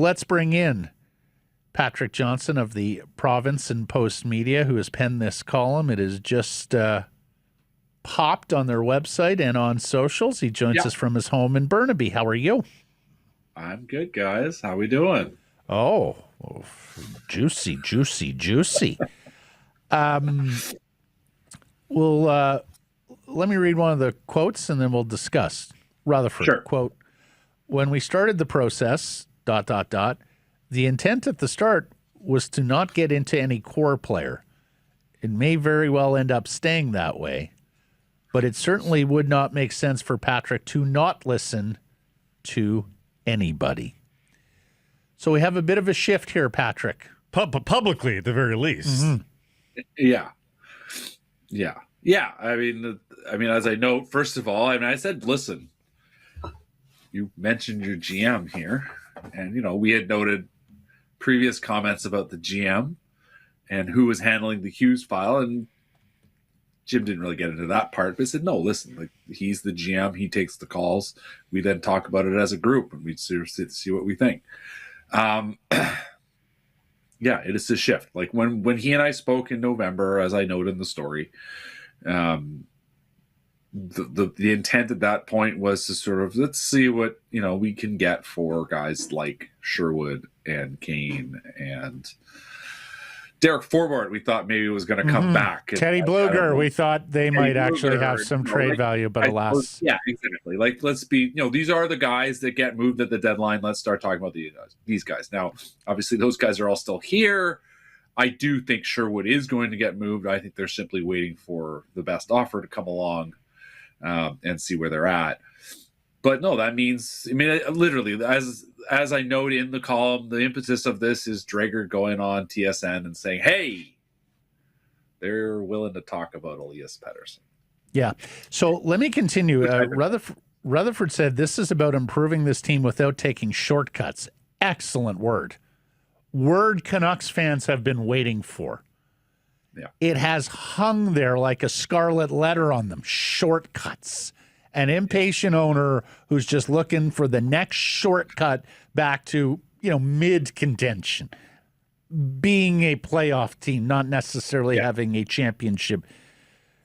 Let's bring in Patrick Johnston of the Province and Postmedia, who has penned this column. It is just popped on their website and on socials. He joins us from his home in Burnaby. How are you? I'm good, guys. How we doing? Oh, juicy. Well, let me read one of the quotes and then we'll discuss. Rutherford, Sure. Quote, when we started the process, ... the intent at the start was to not get into any core player. It may very well end up staying that way, but it certainly would not make sense for Patrick to not listen to anybody. So we have a bit of a shift here, Patrick. Publicly, at the very least. Mm-hmm. Yeah. I mean, as I note, first of all, I said, listen, you mentioned your GM here, and we had noted previous comments about the GM and who was handling the Hughes file, and Jim didn't really get into that part, but he said, no, listen, like, he's the GM, he takes the calls. We then talk about it as a group, and we see what we think. Yeah, it is a shift. Like when he and I spoke in November, as I noted in the story, the intent at that point was to sort of, let's see what we can get for guys like Sherwood and Kane and Derek Forbort. We thought maybe was going to come back. Teddy Bluger, we thought they might actually have some trade value, but alas. Yeah, exactly. Like, let's be, these are the guys that get moved at the deadline. Let's start talking about these guys. Now, obviously, those guys are all still here. I do think Sherwood is going to get moved. I think they're simply waiting for the best offer to come along and see where they're at. But no, that means, literally, as I note in the column, the impetus of this is Drager going on TSN and saying, hey, they're willing to talk about Elias Pettersson. Yeah. So let me continue. Rutherford said this is about improving this team without taking shortcuts. Excellent word. Word Canucks fans have been waiting for. Yeah. It has hung there like a scarlet letter on them. Shortcuts. An impatient owner who's just looking for the next shortcut back to, mid contention. Being a playoff team, not necessarily having a championship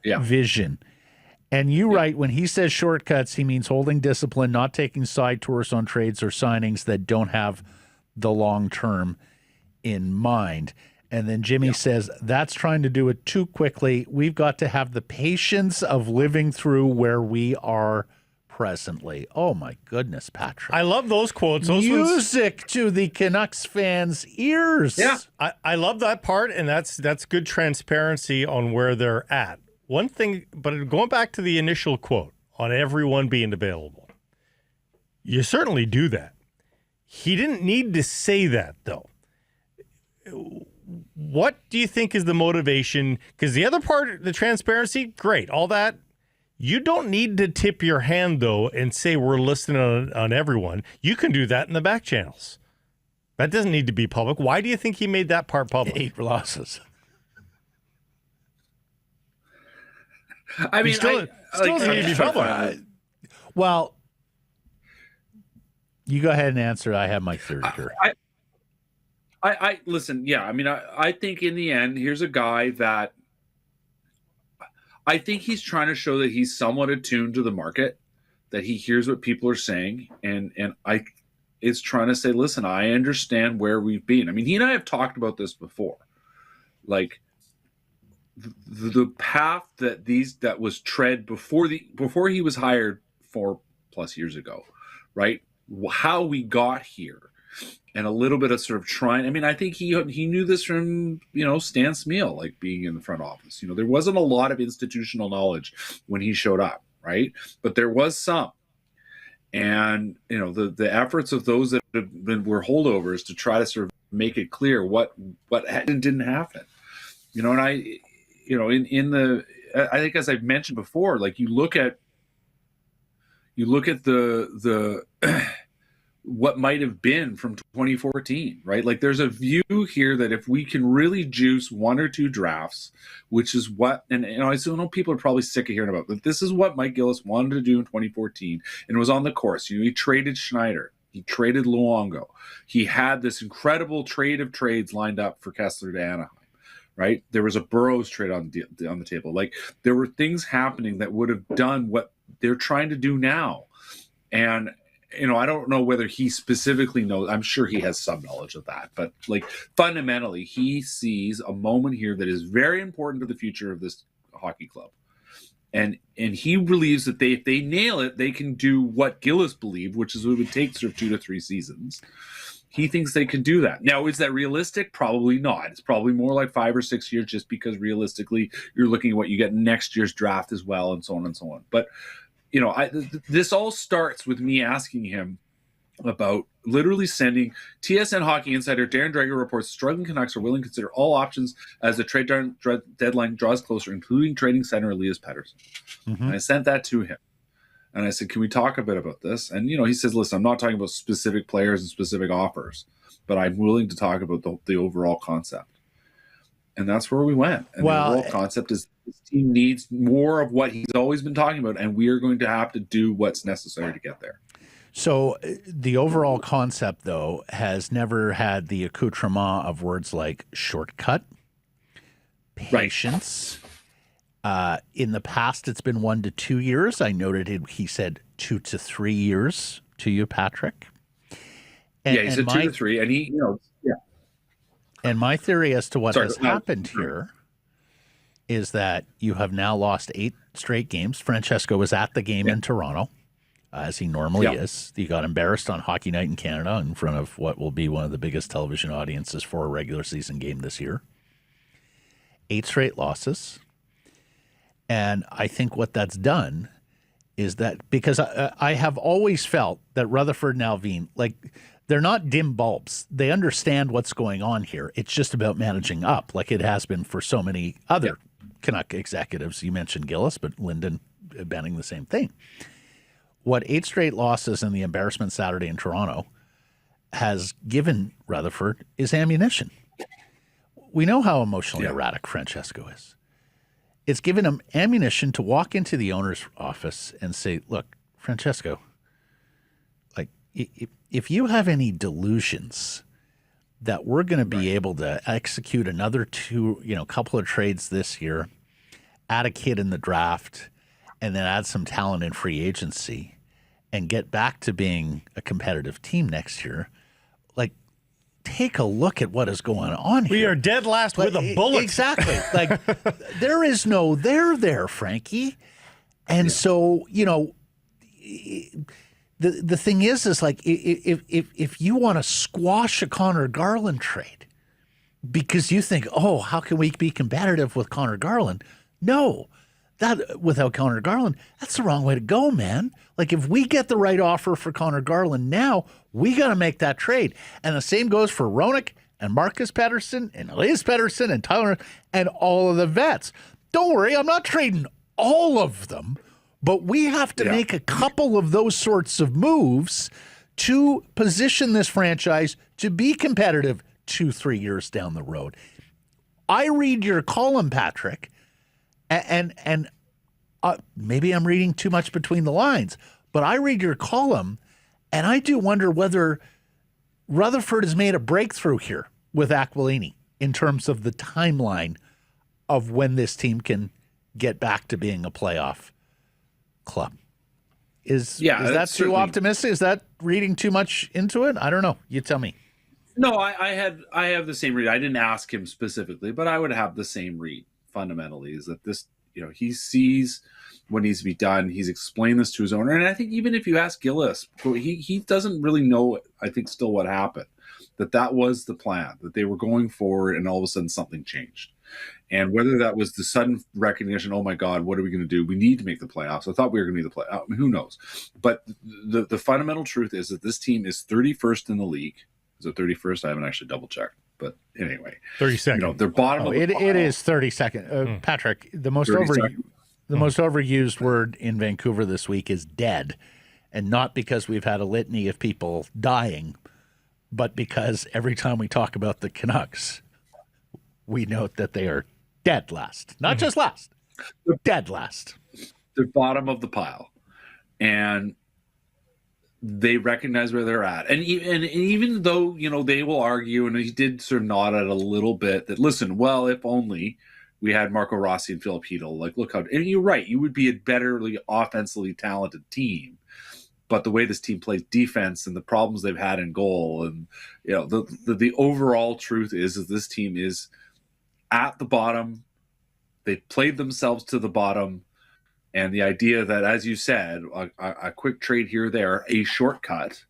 vision. And you write, when he says shortcuts, he means holding discipline, not taking side tours on trades or signings that don't have the long term in mind. And then Jimmy says, that's trying to do it too quickly. We've got to have the patience of living through where we are presently. Oh, my goodness, Patrick. I love those quotes. Those music to the Canucks fans' ears. Yeah, I love that part, and that's good transparency on where they're at. One thing, but going back to the initial quote on everyone being available, you certainly do that. He didn't need to say that, though. What do you think is the motivation? Because the other part, the transparency, great, all that. You don't need to tip your hand, though, and say we're listening on everyone. You can do that in the back channels. That doesn't need to be public. Why do you think he made that part public? 8 losses. Still doesn't need to be public. Well, you go ahead and answer. I have my theory here. I listen. Yeah, I think in the end, here's a guy that I think he's trying to show that he's somewhat attuned to the market, that he hears what people are saying, and is trying to say, listen, I understand where we've been. He and I have talked about this before, like the path that was tread before he was hired 4+ years ago, right? How we got here. And a little bit of sort of trying. I think he knew this from, Stan Smeal, like being in the front office. There wasn't a lot of institutional knowledge when he showed up, right? But there was some. And, the efforts of those that were holdovers to try to sort of make it clear what didn't happen. And I think, as I've mentioned before, like you look at the what might have been from 2014, right? Like there's a view here that if we can really juice 1 or 2 drafts, which is what, and I still know people are probably sick of hearing about, but this is what Mike Gillis wanted to do in 2014, and it was on the course. He traded Schneider. He traded Luongo. He had this incredible trade of trades lined up for Kessler to Anaheim, right? There was a Burrows trade on the table. Like, there were things happening that would have done what they're trying to do now. And, I don't know whether he specifically knows. I'm sure he has some knowledge of that. But, like, fundamentally, he sees a moment here that is very important to the future of this hockey club. And he believes that if they nail it, they can do what Gillis believed, which is it would take sort of 2 to 3 seasons. He thinks they can do that. Now, is that realistic? Probably not. It's probably more like 5 or 6 years, just because realistically you're looking at what you get next year's draft as well, and so on and so on. But, this all starts with me asking him about literally sending TSN Hockey Insider Darren Dreger reports struggling Canucks are willing to consider all options as the trade deadline draws closer, including trading center Elias Pettersson. Mm-hmm. And I sent that to him. And I said, can we talk a bit about this? And, he says, listen, I'm not talking about specific players and specific offers, but I'm willing to talk about the overall concept. And that's where we went. And the overall concept is this team needs more of what he's always been talking about, and we are going to have to do what's necessary to get there. So the overall concept, though, has never had the accoutrement of words like shortcut, patience. Right. In the past, it's been 1 to 2 years. I noted he said 2 to 3 years to you, Patrick. And, he said 2 to 3, and he, yeah. And my theory as to what has happened here is that you have now lost 8 straight games. Francesco was at the game in Toronto, as he normally is. He got embarrassed on Hockey Night in Canada in front of what will be one of the biggest television audiences for a regular season game this year. 8 straight losses. And I think what that's done is that, because I have always felt that Rutherford and Alvin, like, they're not dim bulbs. They understand what's going on here. It's just about managing up, like it has been for so many other Canuck executives. You mentioned Gillis, but Linden, Benning, the same thing. What 8 straight losses and the embarrassment Saturday in Toronto has given Rutherford is ammunition. We know how emotionally erratic Francesco is. It's given him ammunition to walk into the owner's office and say, look, Francesco, like, if you have any delusions that we're going to be able to execute another couple of trades this year, add a kid in the draft, and then add some talent in free agency and get back to being a competitive team next year, like, take a look at what is going on here. We are dead last with a bullet. Exactly. Like, there is no there, Frankie. And so, the thing is like, if you want to squash a Connor Garland trade because you think, oh, how can we be competitive with Connor Garland? No, that without Connor Garland, that's the wrong way to go, man. Like, if we get the right offer for Connor Garland now, we got to make that trade. And the same goes for Roenick and Marcus Pettersson and Elias Pettersson and Tyler and all of the vets. Don't worry, I'm not trading all of them, but we have to make a couple of those sorts of moves to position this franchise to be competitive 2-3 years down the road. I read your column, Patrick, and maybe I'm reading too much between the lines, but I read your column, and I do wonder whether Rutherford has made a breakthrough here with Aquilini in terms of the timeline of when this team can get back to being a playoff club. Is that too optimistic? Is that reading too much into it? I don't know. You tell me. No, I have the same read. I didn't ask him specifically, but I would have the same read. Fundamentally, is that this, he sees what needs to be done. He's explained this to his owner, and I think even if you ask Gillis, he doesn't really know. I think still what happened. That was the plan, that they were going forward, and all of a sudden something changed. And whether that was the sudden recognition, oh my God, what are we going to do? We need to make the playoffs. I thought we were going to be the playoffs. I mean, who knows? But the fundamental truth is that this team is 31st in the league. Is it 31st? I haven't actually double checked. But anyway, 32nd. They're bottom of the pile. It is 32nd. Patrick, the most overused word in Vancouver this week is dead. And not because we've had a litany of people dying, but because every time we talk about the Canucks, we note that they are dead last. Not just last. They're dead last. They're bottom of the pile. And they recognize where they're at. And even though, they will argue, and he did sort of nod at a little bit that, listen, well, if only we had Marco Rossi and Philip Hedl, like, look how, and you're right, you would be a betterly offensively talented team. But the way this team plays defense and the problems they've had in goal, and the overall truth is this team is at the bottom. They played themselves to the bottom, and the idea that, as you said, a quick trade here or there, a shortcut,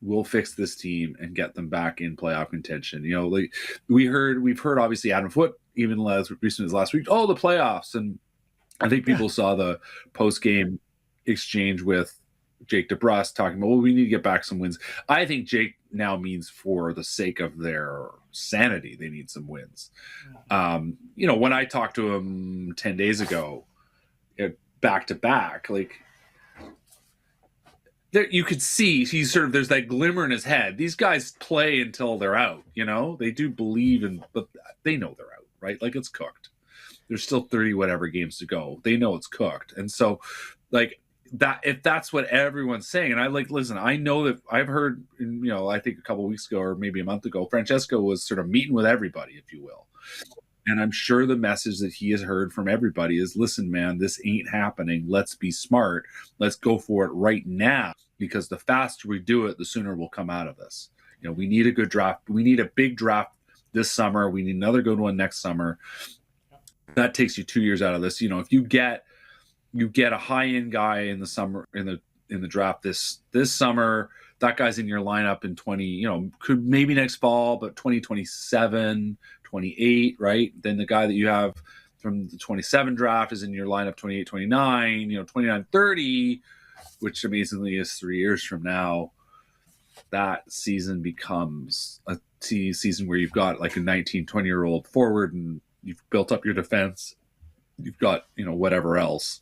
will fix this team and get them back in playoff contention. Like we've heard obviously Adam Foote even as recently as last week. Oh, the playoffs, and I think people saw the post game exchange with Jake DeBrusk talking about, well, we need to get back some wins. I think Jake now means for the sake of their sanity, they need some wins. When I talked to him 10 days ago, back to back, like there, you could see he's sort of, there's that glimmer in his head. These guys play until they're out, they do believe in, but they know they're out, right? Like it's cooked. There's still 30 whatever games to go. They know it's cooked. And so like, that if that's what everyone's saying, and listen, I know that I've heard, I think a couple of weeks ago or maybe a month ago, Francesco was sort of meeting with everybody, if you will. And I'm sure the message that he has heard from everybody is, listen, man, this ain't happening. Let's be smart. Let's go for it right now, because the faster we do it, the sooner we'll come out of this. We need a good draft. We need a big draft this summer. We need another good one next summer. That takes you 2 years out of this. If you get a high-end guy in the summer in the draft this summer, that guy's in your lineup in 20, could maybe next fall, but 2027, 28, right? Then the guy that you have from the 27 draft is in your lineup 28, 29, 29, 30, which amazingly is 3 years from now. That season becomes a season where you've got like a 19, 20-year-old forward, and you've built up your defense. You've got, whatever else.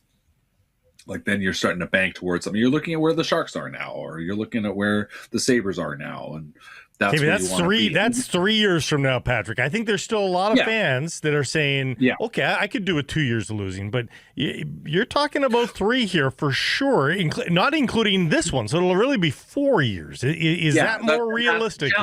Like then you're starting to bank towards something. You're looking at where the Sharks are now, or you're looking at where the Sabres are now, and that's where you want to be. That's 3 years from now, Patrick. I think there's still a lot of fans that are saying, okay, I could do it 2 years of losing, but you're talking about 3 here for sure, not including this one. So it'll really be 4 years. Is that more realistic?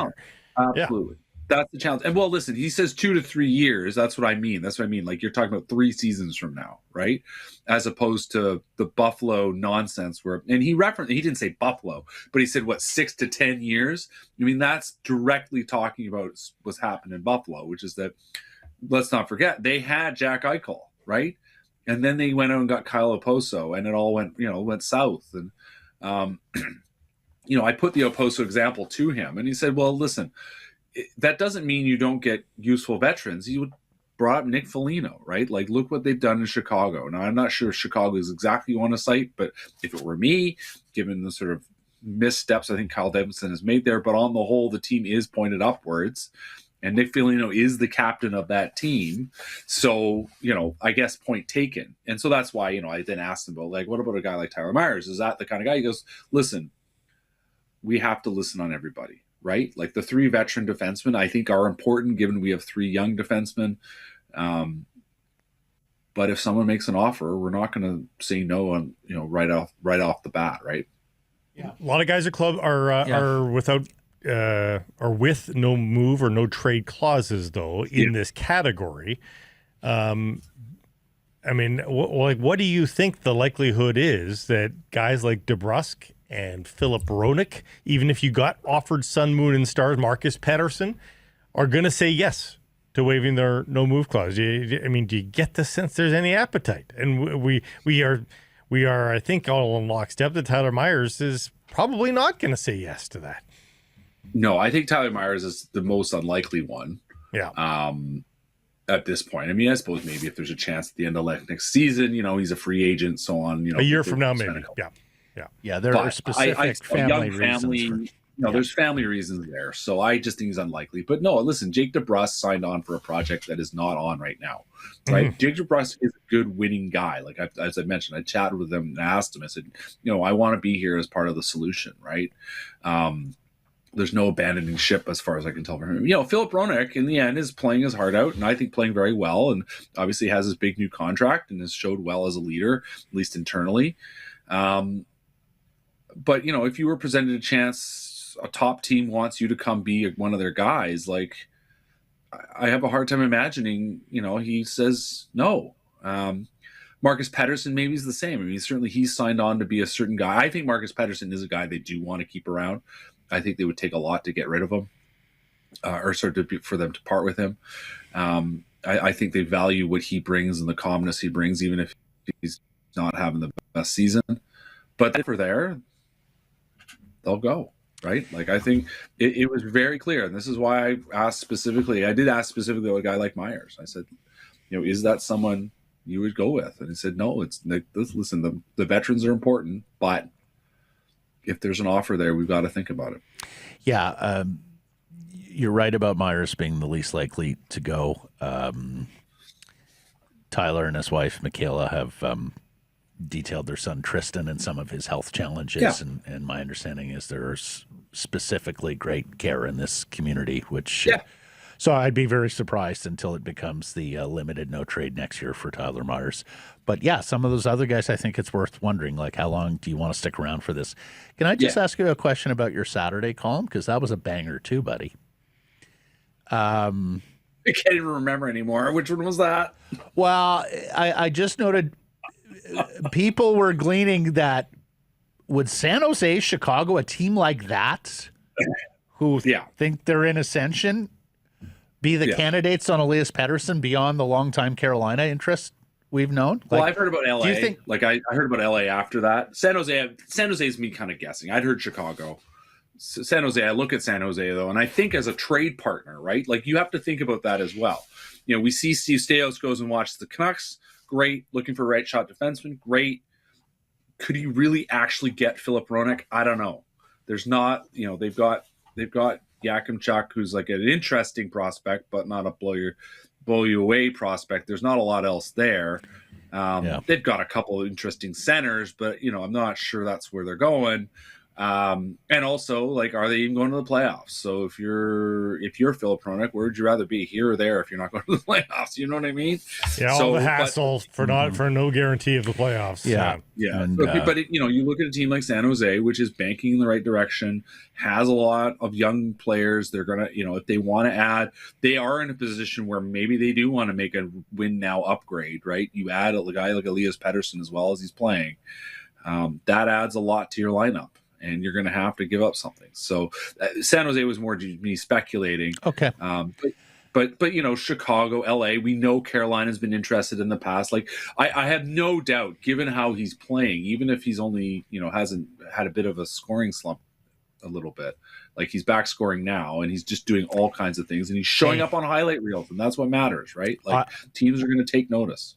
Absolutely. That's the challenge. And well, listen, he says 2 to 3 years. That's what I mean. Like you're talking about 3 seasons from now, right? As opposed to the Buffalo nonsense and he didn't say Buffalo, but he said, 6 to 10 years? I mean, that's directly talking about what's happened in Buffalo, which is that, let's not forget, they had Jack Eichel, right? And then they went out and got Kyle Oposo, and it all went south. And, I put the Oposo example to him, and he said, well, listen, that doesn't mean you don't get useful veterans. You brought up Nick Foligno, right? Like, look what they've done in Chicago. Now, I'm not sure if Chicago is exactly on a site, but if it were me, given the sort of missteps I think Kyle Davidson has made there, but on the whole, the team is pointed upwards, and Nick Foligno is the captain of that team. So, I guess point taken. And so that's why, I then asked him about, like, what about a guy like Tyler Myers? Is that the kind of guy? He goes, listen, we have to listen on everybody. Right? Like the 3 veteran defensemen, I think, are important given we have 3 young defensemen. But if someone makes an offer, we're not going to say no on, right off the bat, right? Yeah. A lot of guys at club are without or with no move or no trade clauses though in this category. I mean, what do you think the likelihood is that guys like DeBrusk and Philip Roenick, even if you got offered sun, moon, and stars, Marcus Pettersson, are going to say yes to waiving their no-move clause? Do you get the sense there's any appetite? And we are, I think, all in lockstep that Tyler Myers is probably not going to say yes to that. No, I think Tyler Myers is the most unlikely one. Yeah. At this point, I mean, I suppose maybe if there's a chance at the end of next season, he's a free agent, so on. A year from now, maybe. Yeah. There are specific family reasons. There's family reasons there, so I just think he's unlikely. But no, listen, Jake DeBrusk signed on for a project that is not on right now, right? Mm-hmm. Jake DeBrusk is a good winning guy. Like as I mentioned, I chatted with him and asked him. I said, I want to be here as part of the solution, right? There's no abandoning ship as far as I can tell from him. Philip Roenick in the end is playing his heart out, and I think playing very well, and obviously has his big new contract and has showed well as a leader, at least internally. But if you were presented a chance, a top team wants you to come be one of their guys. Like, I have a hard time imagining. He says no. Marcus Pettersson maybe is the same. I mean, certainly he's signed on to be a certain guy. I think Marcus Pettersson is a guy they do want to keep around. I think they would take a lot to get rid of him, for them to part with him. I think they value what he brings and the calmness he brings, even if he's not having the best season. But if they're there, they'll go, right? Like, I think it was very clear, and this is why I did ask specifically of a guy like Myers. I said, is that someone you would go with? And he said, no, it's like, listen, the veterans are important, but if there's an offer there, we've got to think about it. Yeah, you're right about Myers being the least likely to go. Tyler and his wife, Michaela, have detailed their son, Tristan, and some of his health challenges. Yeah. And my understanding is there's specifically great care in this community, which... Yeah. So I'd be very surprised until it becomes the limited no trade next year for Tyler Myers. But yeah, some of those other guys, I think it's worth wondering, like, how long do you want to stick around for this? Can I just ask you a question about your Saturday column? Because that was a banger too, buddy. I can't even remember anymore. Which one was that? Well, I just noted people were gleaning that would San Jose, Chicago, a team like that, who think they're in ascension, be the candidates on Elias Pettersson beyond the longtime Carolina interest we've known? Well, I've heard about LA. Do you think, I heard about LA after that. San Jose is me kind of guessing. I'd heard Chicago. San Jose, I look at San Jose, though, and I think as a trade partner, right? Like, you have to think about that as well. We see Steve Staios goes and watches the Canucks. Great. Looking for right shot defenseman. Great. Could he really actually get Philip Hronek? I don't know. There's not, they've got Yakimchuk, who's like an interesting prospect, but not a blow you away prospect. There's not a lot else there. They've got a couple of interesting centers, but I'm not sure that's where they're going. And also, like, are they even going to the playoffs? So if you're Philip Hronek, where would you rather be, here or there, if you're not going to the playoffs? You know what I mean? Yeah, all the hassle for no guarantee of the playoffs. Yeah. And, you look at a team like San Jose, which is banking in the right direction, has a lot of young players. They're gonna, if they want to add, they are in a position where maybe they do want to make a win now upgrade, right? You add a guy like Elias Pettersson as well as he's playing. That adds a lot to your lineup. And you're going to have to give up something. So San Jose was more me speculating. Okay. But Chicago, LA, we know Carolina's been interested in the past. Like, I have no doubt, given how he's playing, even if he's only, hasn't had a bit of a scoring slump a little bit, like, he's back scoring now and he's just doing all kinds of things and he's showing up on highlight reels, and that's what matters, right? Like, teams are going to take notice.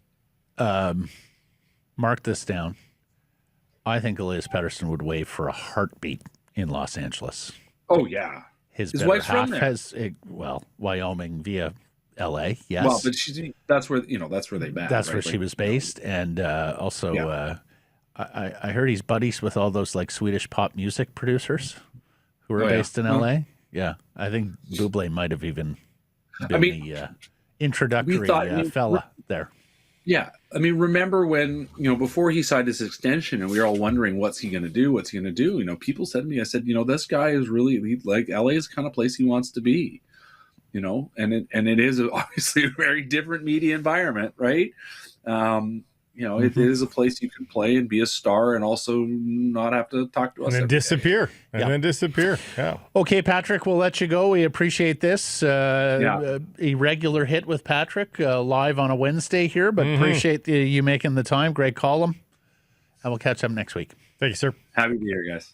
Mark this down. I think Elias Pettersson would wave for a heartbeat in Los Angeles. Oh, yeah. His wife's half from there. has, Wyoming via L.A., yes. Well, but that's where they met. That's right? where she was based. And also, I heard he's buddies with all those, like, Swedish pop music producers who are based in L.A. Yeah. I think Bublé might have even been the introductory fella there. Yeah. I mean, remember when, before he signed his extension and we were all wondering, what's he going to do? People said to me, I said, this guy is really, like, LA is the kind of place he wants to be, and it is obviously a very different media environment, right? It is a place you can play and be a star and also not have to talk to us. And then disappear. Yeah. Okay, Patrick, we'll let you go. We appreciate this. A regular hit with Patrick live on a Wednesday here, but appreciate you making the time. Great column. And we'll catch up next week. Thank you, sir. Happy to be here, guys.